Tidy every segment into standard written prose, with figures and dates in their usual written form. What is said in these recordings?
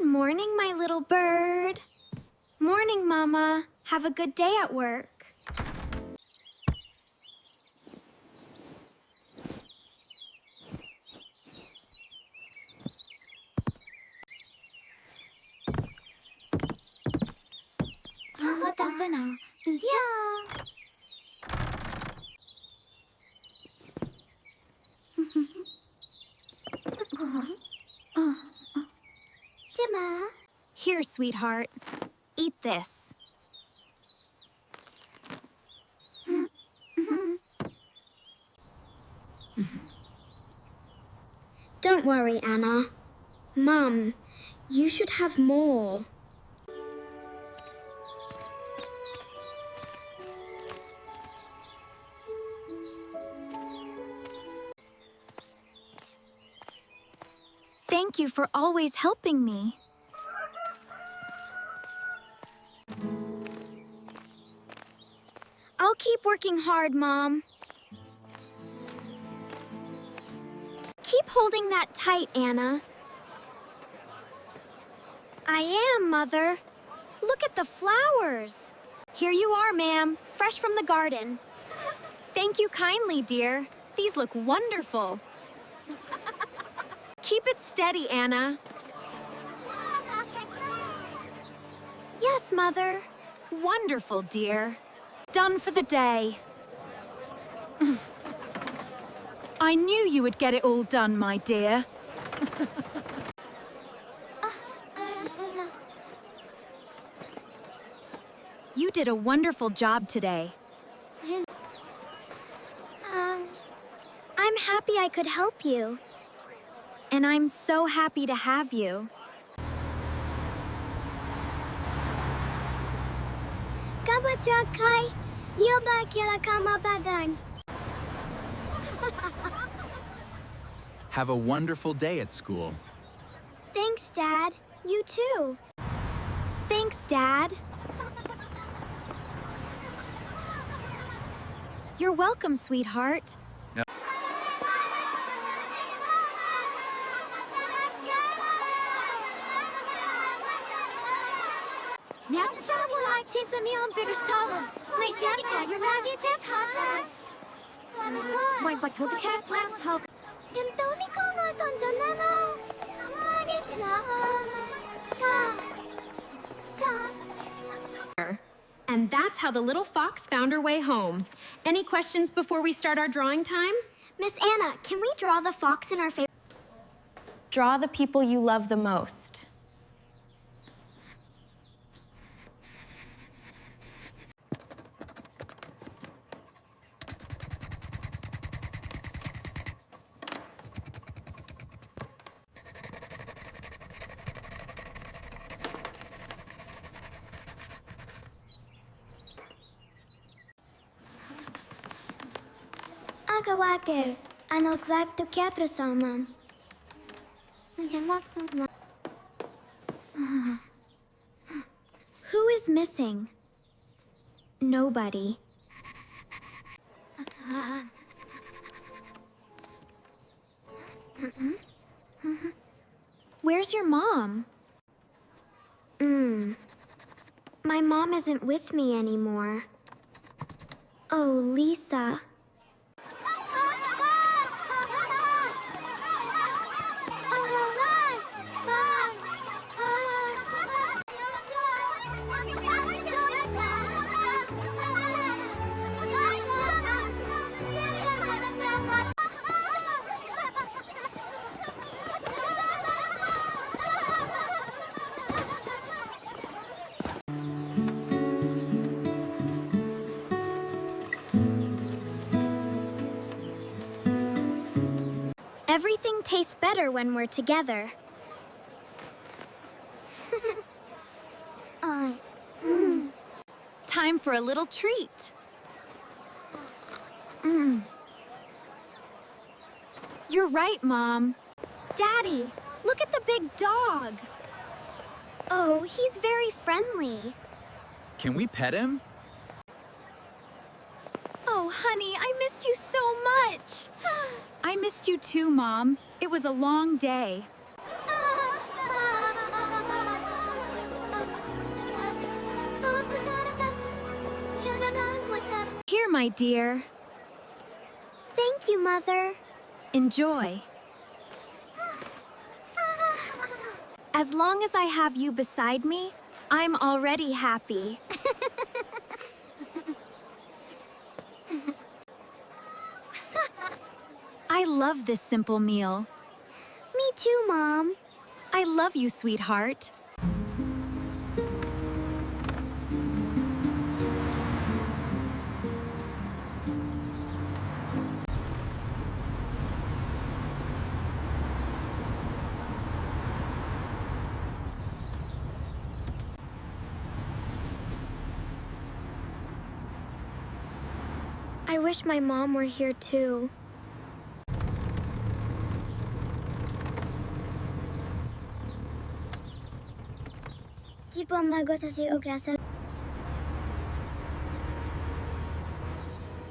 morning, my little bird. Morning, Mama. Have a good day at work. Here, sweetheart. Eat this. Don't worry, Anna. Mom, you should have more. Thank you for always helping me. I'll keep working hard, Mom. Keep holding that tight, Anna. I am, Mother. Look at the flowers. Here you are, ma'am, fresh from the garden. Thank you kindly, dear. These look wonderful. Keep it steady, Anna. Yes, Mother. Wonderful, dear. Done for the day. I knew you would get it all done, my dear. You did a wonderful job today. I'm happy I could help you. And I'm so happy to have you. Have a wonderful day at school. Thanks, Dad. You too. Thanks, Dad. You're welcome, sweetheart. And that's how the little fox found her way home. Any questions before we start our drawing time? Miss Anna, can we draw the fox in our favorite? Draw the people you love the most. Glad to capture someone. Who is missing? Nobody. Where's your mom? My mom isn't with me anymore. Oh, Lisa. Everything tastes better when we're together. Time for a little treat. You're right, Mom. Daddy, look at the big dog. Oh, he's very friendly. Can we pet him? Oh, honey, I missed you so much. I missed you too, Mom. It was a long day. my dear. Thank you, Mother. Enjoy. As long as I have you beside me, I'm already happy. I love this simple meal. Me too, Mom. I love you, sweetheart. I wish my mom were here too.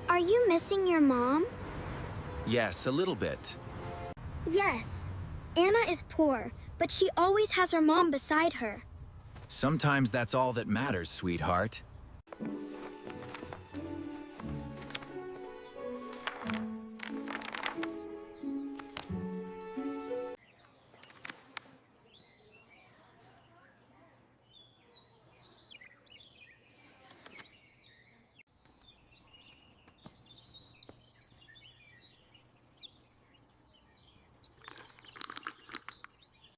Are you missing your mom? Yes, a little bit. Yes. Anna is poor, but she always has her mom beside her. Sometimes that's all that matters, sweetheart.